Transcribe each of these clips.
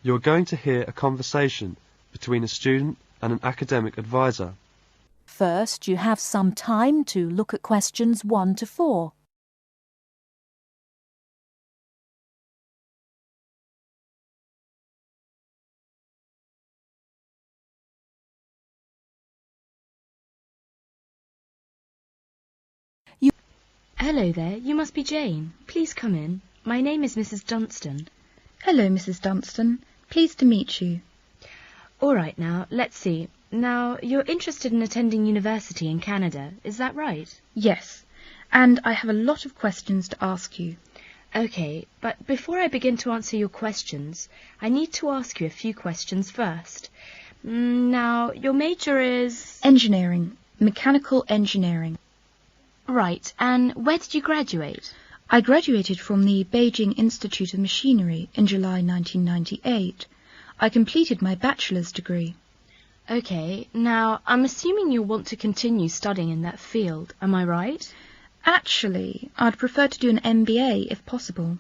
You're going to hear a conversation between a student and an academic advisor. First, you have some time to look at questions 1 to 4. Hello there, you must be Jane. Please come in. My name is Mrs. Dunstan. Hello, Mrs. Dunstan. Pleased to meet you. All right now, let's see. Now, you're interested in attending university in Canada, is that right? Yes, and I have a lot of questions to ask you. Okay, but before I begin to answer your questions, I need to ask you a few questions first. Now, your major is... Engineering. Mechanical engineering. Right, and where did you graduate? I graduated from the Beijing Institute of Machinery in July 1998. I completed my bachelor's degree. Okay, now, I'm assuming you'll want to continue studying in that field, am I right? Actually, I'd prefer to do an MBA if possible.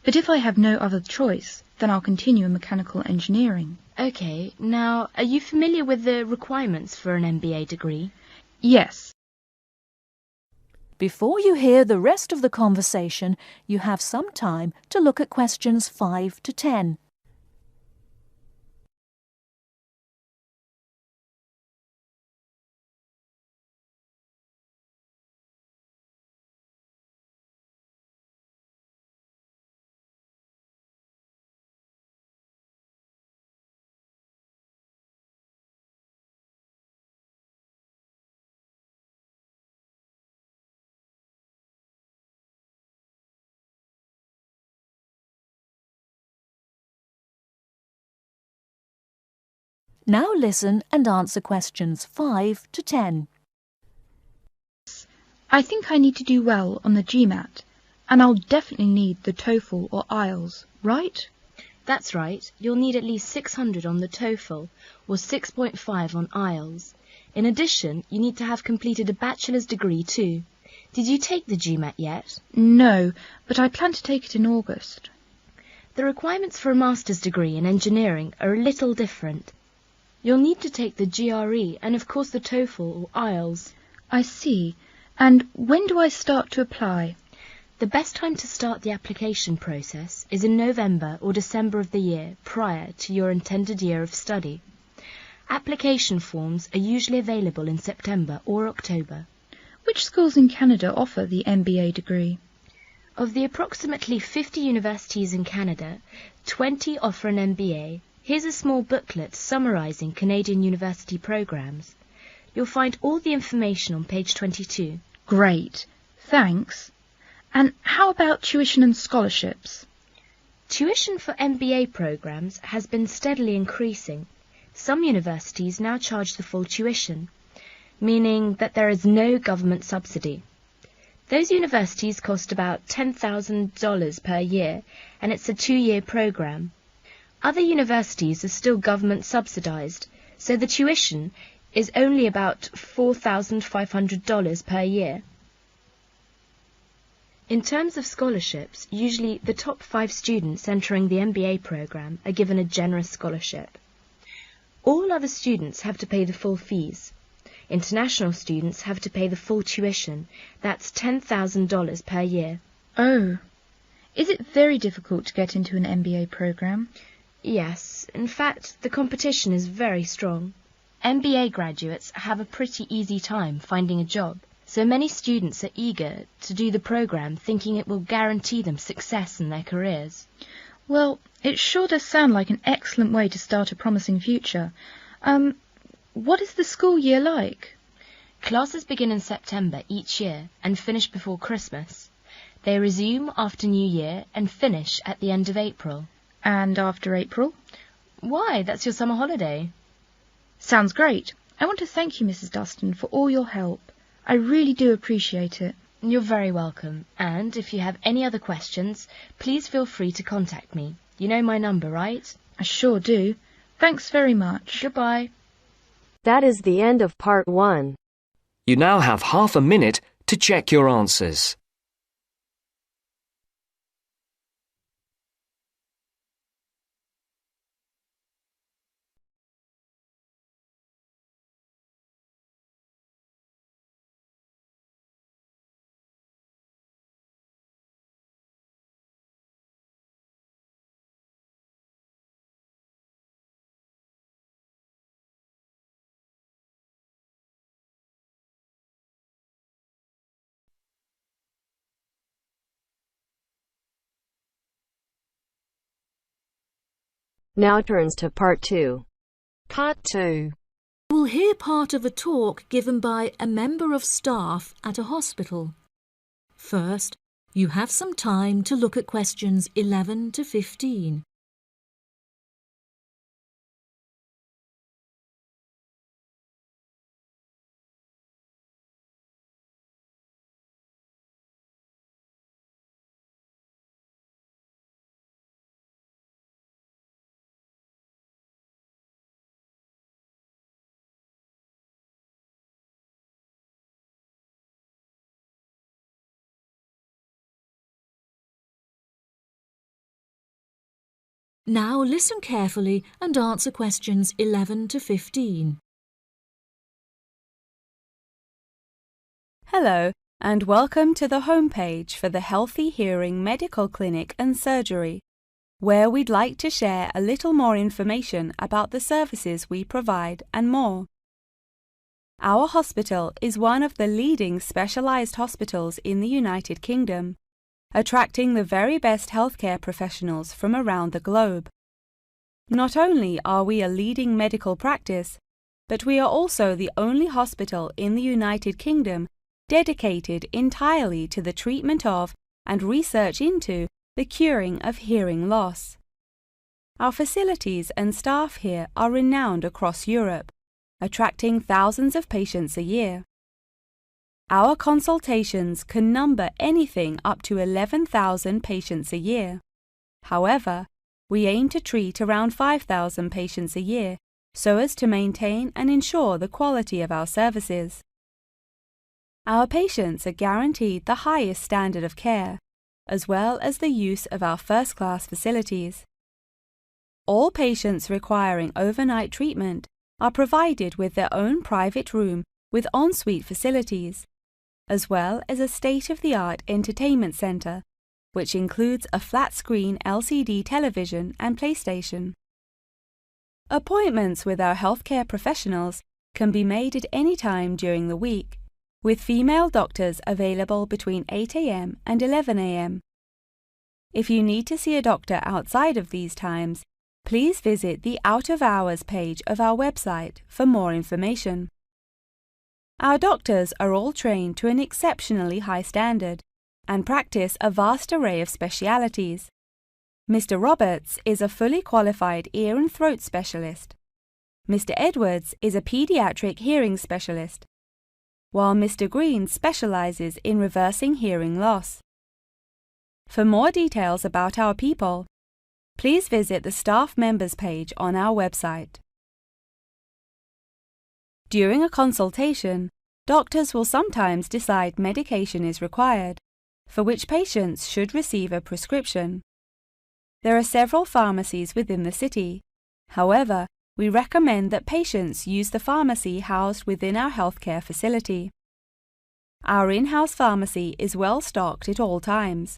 But if I have no other choice, then I'll continue in mechanical engineering. Okay, now, are you familiar with the requirements for an MBA degree? Yes. Before you hear the rest of the conversation, you have some time to look at questions 5 to 10. Now listen and answer questions 5 to 10. I think I need to do well on the GMAT, and I'll definitely need the TOEFL or IELTS, right? That's right. You'll need at least 600 on the TOEFL or 6.5 on IELTS. In addition, you need to have completed a bachelor's degree too. Did you take the GMAT yet? No, but I plan to take it in August. The requirements for a master's degree in engineering are a little different. You'll need to take the GRE and of course the TOEFL or IELTS. I see. And when do I start to apply? The best time to start the application process is in November or December of the year prior to your intended year of study. Application forms are usually available in September or October. Which schools in Canada offer the MBA degree? Of the approximately 50 universities in Canada, 20 offer an MBA. Here's a small booklet summarising Canadian university programmes. You'll find all the information on page 22. Great. Thanks. And how about tuition and scholarships? Tuition for MBA programmes has been steadily increasing. Some universities now charge the full tuition, meaning that there is no government subsidy. Those universities cost about $10,000 per year, and it's a 2-year programme. Other universities are still government subsidised, so the tuition is only about $4,500 per year. In terms of scholarships, usually the top 5 students entering the MBA programme are given a generous scholarship. All other students have to pay the full fees. International students have to pay the full tuition. That's $10,000 per year. Oh. Is it very difficult to get into an MBA programme? Yes. In fact, the competition is very strong. MBA graduates have a pretty easy time finding a job, so many students are eager to do the programme thinking it will guarantee them success in their careers. Well, it sure does sound like an excellent way to start a promising future. What is the school year like? Classes begin in September each year and finish before Christmas. They resume after New Year and finish at the end of April. And after April? Why, that's your summer holiday. Sounds great. I want to thank you, Mrs. Dustin, for all your help. I really do appreciate it. You're very welcome. And if you have any other questions, please feel free to contact me. You know my number, right? I sure do. Thanks very much. Goodbye. That is the end of part 1. You now have half a minute to check your answers. Now turns to Part 2. Part 2. You will hear part of a talk given by a member of staff at a hospital. First, you have some time to look at questions 11 to 15. Now listen carefully and answer questions 11 to 15. Hello, and welcome to the homepage for the Healthy Hearing Medical Clinic and Surgery, where we'd like to share a little more information about the services we provide and more. Our hospital is one of the leading specialised hospitals in the United Kingdom, attracting the very best healthcare professionals from around the globe. Not only are we a leading medical practice, but we are also the only hospital in the United Kingdom dedicated entirely to the treatment of and research into the curing of hearing loss. Our facilities and staff here are renowned across Europe, attracting thousands of patients a year. Our consultations can number anything up to 11,000 patients a year. However, we aim to treat around 5,000 patients a year so as to maintain and ensure the quality of our services. Our patients are guaranteed the highest standard of care, as well as the use of our first-class facilities. All patients requiring overnight treatment are provided with their own private room with ensuite facilities, as well as a state-of-the-art entertainment centre, which includes a flat-screen LCD television and PlayStation. Appointments with our healthcare professionals can be made at any time during the week, with female doctors available between 8 a.m. and 11 a.m. If you need to see a doctor outside of these times, please visit the Out of Hours page of our website for more information. Our doctors are all trained to an exceptionally high standard and practice a vast array of specialities. Mr. Roberts is a fully qualified ear and throat specialist. Mr. Edwards is a pediatric hearing specialist, while Mr. Green specializes in reversing hearing loss. For more details about our people, please visit the staff members page on our website. During a consultation, doctors will sometimes decide medication is required, for which patients should receive a prescription. There are several pharmacies within the city. However, we recommend that patients use the pharmacy housed within our healthcare facility. Our in-house pharmacy is well stocked at all times.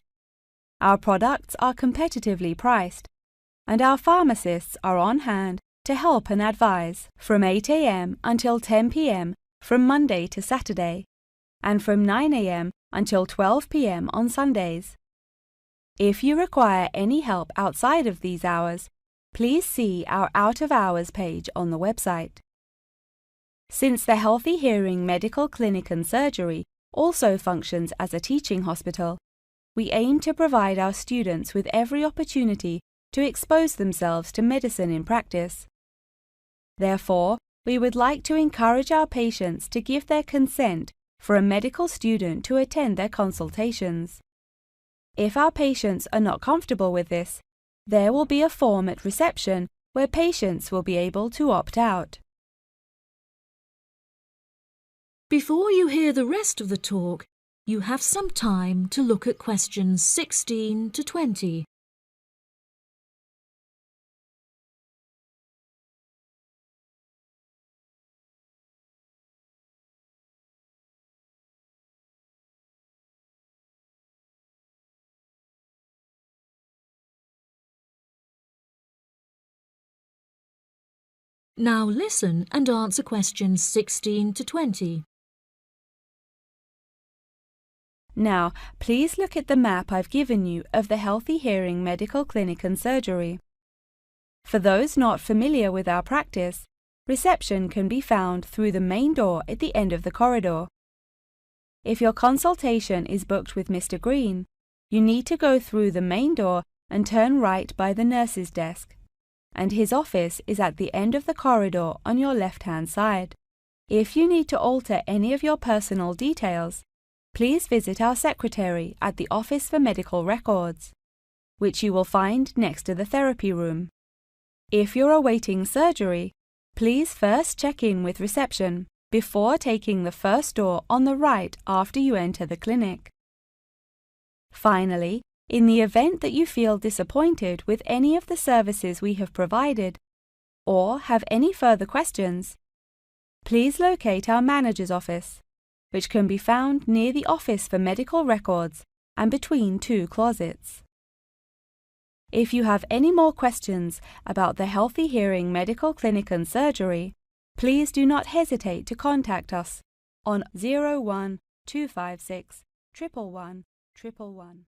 Our products are competitively priced, and our pharmacists are on hand to help and advise from 8 a.m. until 10 p.m. from Monday to Saturday, and from 9 a.m. until 12 p.m. on Sundays. If you require any help outside of these hours, please see our Out of Hours page on the website. Since the Healthy Hearing Medical Clinic and Surgery also functions as a teaching hospital, we aim to provide our students with every opportunity to expose themselves to medicine in practice. Therefore, we would like to encourage our patients to give their consent for a medical student to attend their consultations. If our patients are not comfortable with this, there will be a form at reception where patients will be able to opt out. Before you hear the rest of the talk, you have some time to look at questions 16 to 20. Now listen and answer questions 16 to 20. Now, please look at the map I've given you of the Healthy Hearing Medical Clinic and Surgery. For those not familiar with our practice, reception can be found through the main door at the end of the corridor. If your consultation is booked with Mr. Green, you need to go through the main door and turn right by the nurse's desk, and his office is at the end of the corridor on your left-hand side. If you need to alter any of your personal details, please visit our secretary at the Office for Medical Records, which you will find next to the therapy room. If you're awaiting surgery, please first check in with reception before taking the first door on the right after you enter the clinic. Finally, in the event that you feel disappointed with any of the services we have provided, or have any further questions, please locate our manager's office, which can be found near the Office for Medical Records and between two closets. If you have any more questions about the Healthy Hearing Medical Clinic and Surgery, please do not hesitate to contact us on 01 256 111 111.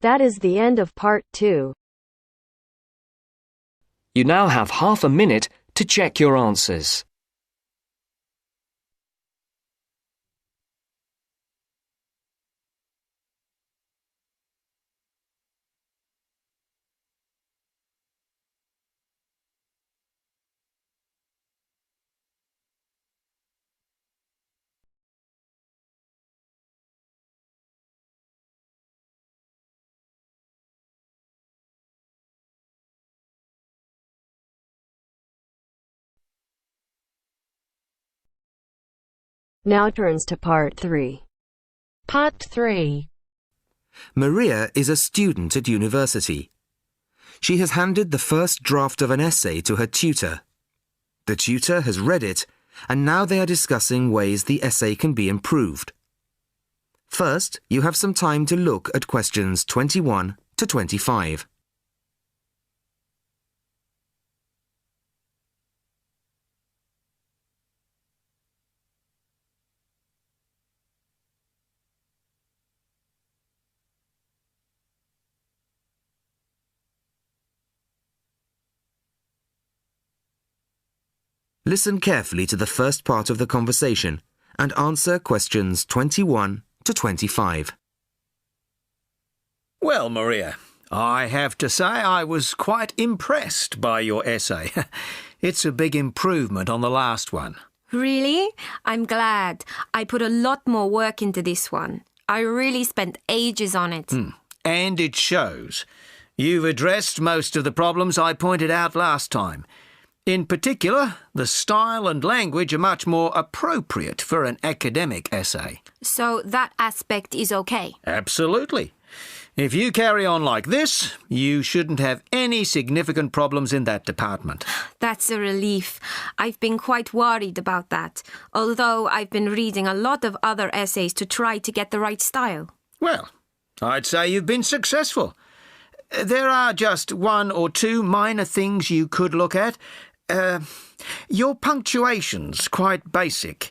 That is the end of part 2. You now have half a minute to check your answers. Now turns to part 3. Part 3. Maria is a student at university. She has handed the first draft of an essay to her tutor. The tutor has read it, and now they are discussing ways the essay can be improved. First, you have some time to look at questions 21 to 25. Listen carefully to the first part of the conversation and answer questions 21 to 25. Well, Maria, I have to say I was quite impressed by your essay. It's a big improvement on the last one. Really? I'm glad. I put a lot more work into this one. I really spent ages on it. And it shows. You've addressed most of the problems I pointed out last time. In particular, the style and language are much more appropriate for an academic essay. So that aspect is okay? Absolutely. If you carry on like this, you shouldn't have any significant problems in that department. That's a relief. I've been quite worried about that, although I've been reading a lot of other essays to try to get the right style. Well, I'd say you've been successful. There are just one or two minor things you could look at. Your punctuation's quite basic.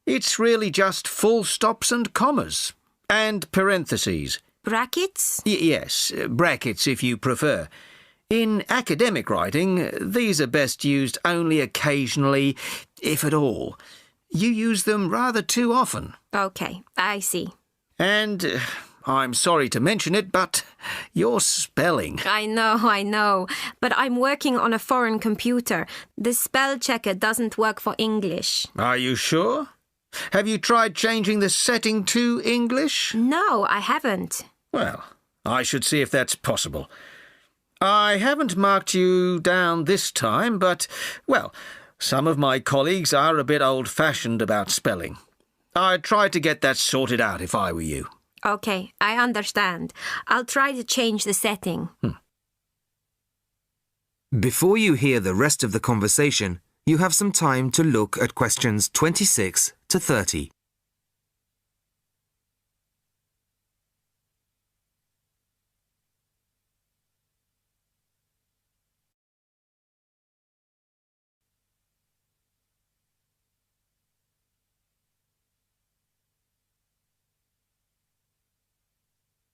It's really just full stops and commas. And parentheses. Brackets? Yes, brackets if you prefer. In academic writing, these are best used only occasionally, if at all. You use them rather too often. Okay, I see. And I'm sorry to mention it, but your spelling. I know. But I'm working on a foreign computer. The spell checker doesn't work for English. Are you sure? Have you tried changing the setting to English? No, I haven't. Well, I should see if that's possible. I haven't marked you down this time, but, well, some of my colleagues are a bit old-fashioned about spelling. I'd try to get that sorted out if I were you. Okay, I understand. I'll try to change the setting. Before you hear the rest of the conversation, you have some time to look at questions 26 to 30.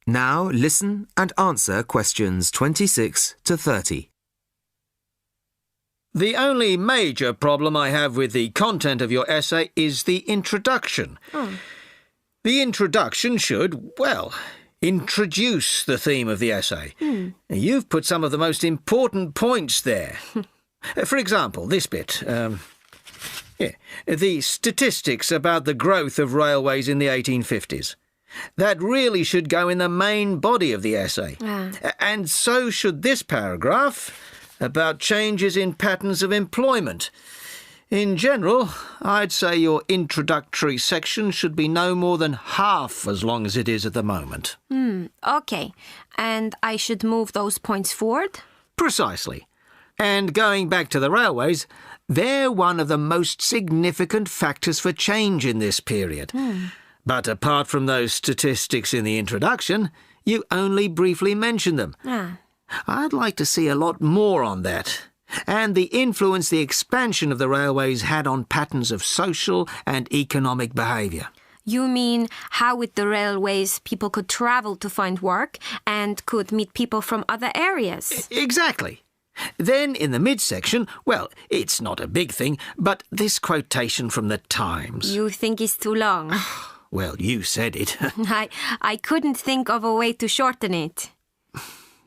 Now listen and answer questions 26 to 30. The only major problem I have with the content of your essay is the introduction. The introduction should, well, introduce the theme of the essay. You've put some of the most important points there. For example, this bit. The statistics about the growth of railways in the 1850s. That really should go in the main body of the essay. And so should this paragraph about changes in patterns of employment. In general, I'd say your introductory section should be no more than half as long as it is at the moment. OK. And I should move those points forward? Precisely. And going back to the railways, they're one of the most significant factors for change in this period. But apart from those statistics in the introduction, you only briefly mention them. I'd like to see a lot more on that, and the influence the expansion of the railways had on patterns of social and economic behaviour. You mean how with the railways people could travel to find work and could meet people from other areas? Exactly. Then in the midsection, well, it's not a big thing, but this quotation from the Times. You think it's too long? Well, you said it. I couldn't think of a way to shorten it.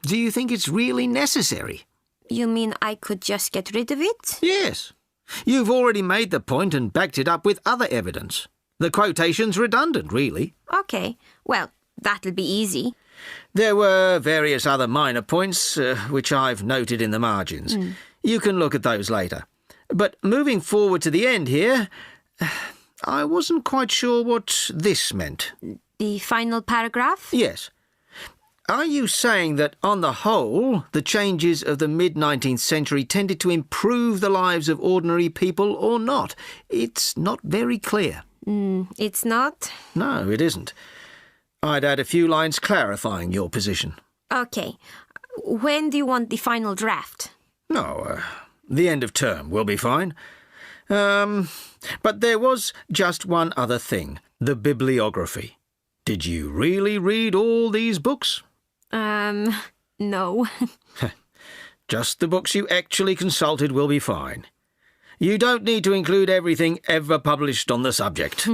Do you think it's really necessary? You mean I could just get rid of it? Yes. You've already made the point and backed it up with other evidence. The quotation's redundant, really. OK. Well, that'll be easy. There were various other minor points, which I've noted in the margins. You can look at those later. But moving forward to the end here, I wasn't quite sure what this meant. The final paragraph? Yes. Are you saying that, on the whole, the changes of the mid-19th century tended to improve the lives of ordinary people or not? It's not very clear. It's not? No, it isn't. I'd add a few lines clarifying your position. OK. When do you want the final draft? No, the end of term will be fine. But there was just one other thing, the bibliography. Did you really read all these books? No. Just the books you actually consulted will be fine. You don't need to include everything ever published on the subject.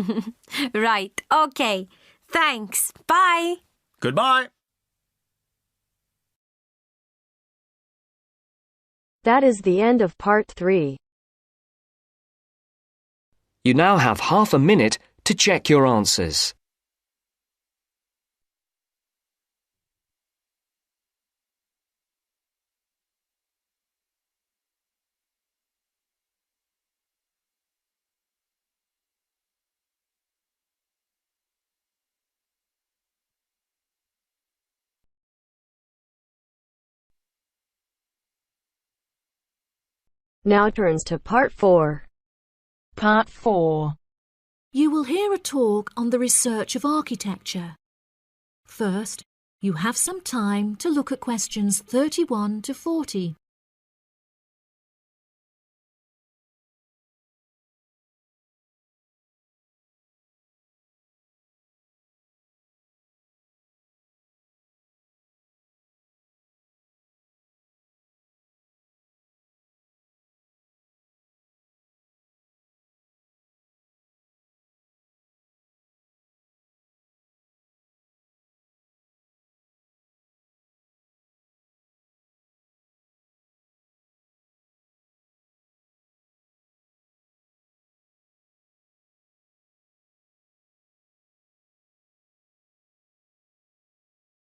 Right, OK. Thanks. Bye. Goodbye. That is the end of part 3. You now have half a minute to check your answers. Now turns to part 4. Part 4. You will hear a talk on the research of architecture. First, you have some time to look at questions 31 to 40.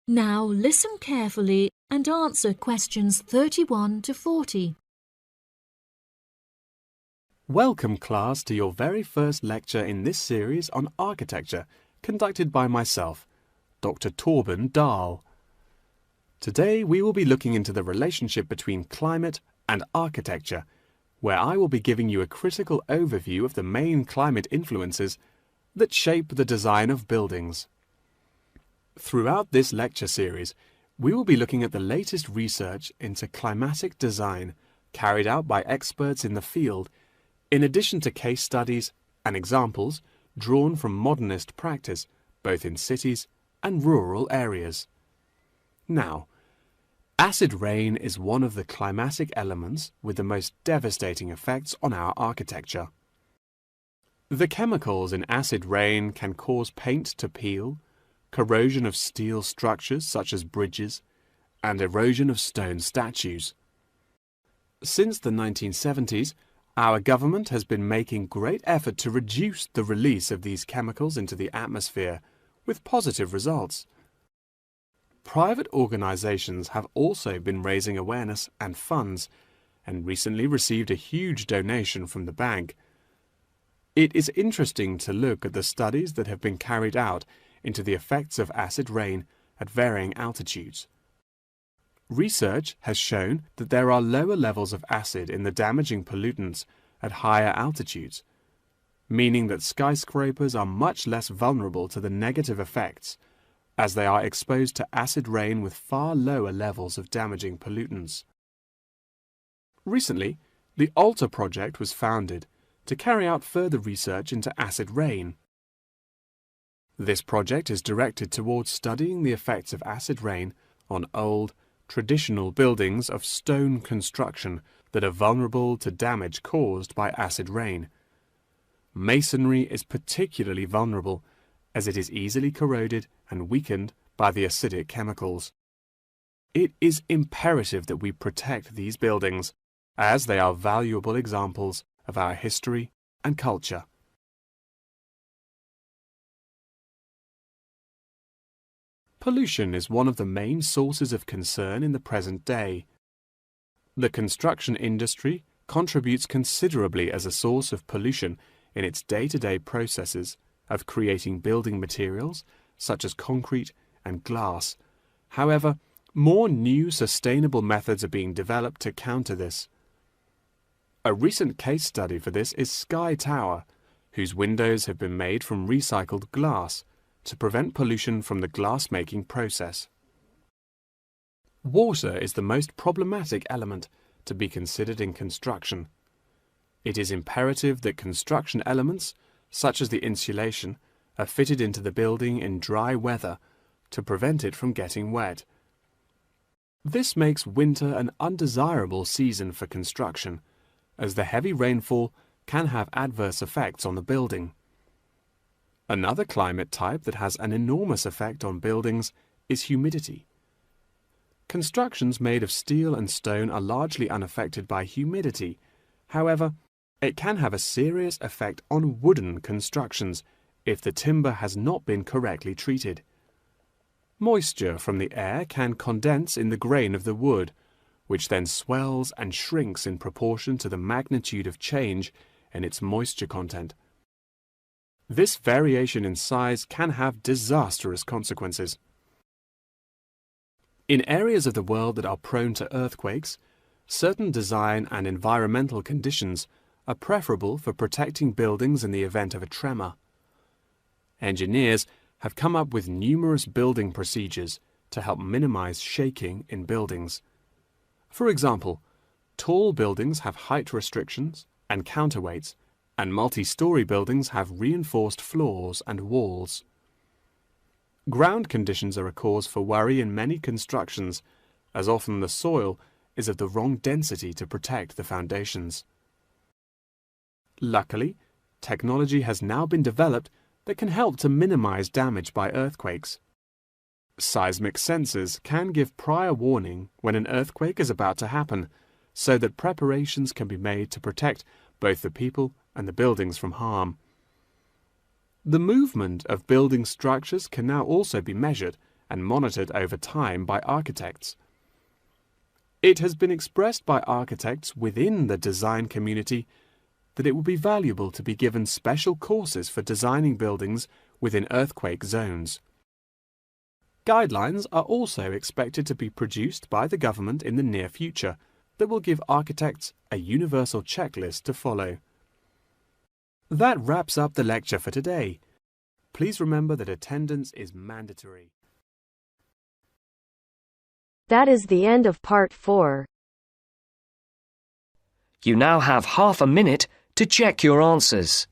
Now listen carefully and answer questions 31 to 40. Welcome, class, to your very first lecture in this series on architecture, conducted by myself, Dr. Torben Dahl. Today we will be looking into the relationship between climate and architecture, where I will be giving you a critical overview of the main climate influences that shape the design of buildings. Throughout this lecture series, we will be looking at the latest research into climatic design carried out by experts in the field, in addition to case studies and examples drawn from modernist practice, both in cities and rural areas. Now, acid rain is one of the climatic elements with the most devastating effects on our architecture. The chemicals in acid rain can cause paint to peel, corrosion of steel structures such as bridges, and erosion of stone statues. Since the 1970s, our government has been making great effort to reduce the release of these chemicals into the atmosphere, with positive results. Private organisations have also been raising awareness and funds, and recently received a huge donation from the bank. It is interesting to look at the studies that have been carried out into the effects of acid rain at varying altitudes. Research has shown that there are lower levels of acid in the damaging pollutants at higher altitudes, meaning that skyscrapers are much less vulnerable to the negative effects, as they are exposed to acid rain with far lower levels of damaging pollutants. Recently, the ALTA project was founded to carry out further research into acid rain. This project is directed towards studying the effects of acid rain on old, traditional buildings of stone construction that are vulnerable to damage caused by acid rain. Masonry is particularly vulnerable as it is easily corroded and weakened by the acidic chemicals. It is imperative that we protect these buildings, as they are valuable examples of our history and culture. Pollution is one of the main sources of concern in the present day. The construction industry contributes considerably as a source of pollution in its day-to-day processes of creating building materials such as concrete and glass. However, more new sustainable methods are being developed to counter this. A recent case study for this is Sky Tower, whose windows have been made from recycled glass to prevent pollution from the glass-making process. Water is the most problematic element to be considered in construction. It is imperative that construction elements, such as the insulation, are fitted into the building in dry weather to prevent it from getting wet. This makes winter an undesirable season for construction, as the heavy rainfall can have adverse effects on the building. Another climate type that has an enormous effect on buildings is humidity. Constructions made of steel and stone are largely unaffected by humidity. However, it can have a serious effect on wooden constructions if the timber has not been correctly treated. Moisture from the air can condense in the grain of the wood, which then swells and shrinks in proportion to the magnitude of change in its moisture content. This variation in size can have disastrous consequences. In areas of the world that are prone to earthquakes, certain design and environmental conditions are preferable for protecting buildings in the event of a tremor. Engineers have come up with numerous building procedures to help minimize shaking in buildings. For example, tall buildings have height restrictions and counterweights, and multi-story buildings have reinforced floors and walls. Ground conditions are a cause for worry in many constructions, as often the soil is of the wrong density to protect the foundations. Luckily, technology has now been developed that can help to minimize damage by earthquakes. Seismic sensors can give prior warning when an earthquake is about to happen, so that preparations can be made to protect both the people and the buildings from harm. The movement of building structures can now also be measured and monitored over time by architects. It has been expressed by architects within the design community that it would be valuable to be given special courses for designing buildings within earthquake zones. Guidelines are also expected to be produced by the government in the near future that will give architects a universal checklist to follow. That wraps up the lecture for today. Please remember that attendance is mandatory. That is the end of part 4. You now have half a minute to check your answers.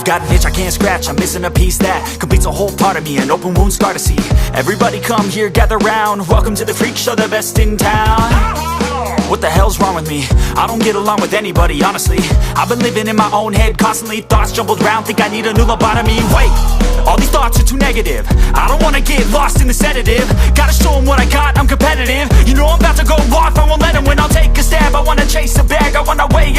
I've got an itch I can't scratch, I'm missing a piece that completes a whole part of me, an open wound scar to see. Everybody come here, gather round, welcome to the freak show, the best in town. What the hell's wrong with me? I don't get along with anybody, honestly. I've been living in my own head constantly, thoughts jumbled round, think I need a new lobotomy. Wait, all these thoughts are too negative, I don't wanna get lost in the sedative. Gotta show them what I got, I'm competitive. You know I'm about to go off, I won't let them win, I'll take a stab. I wanna chase a bag, I wanna weigh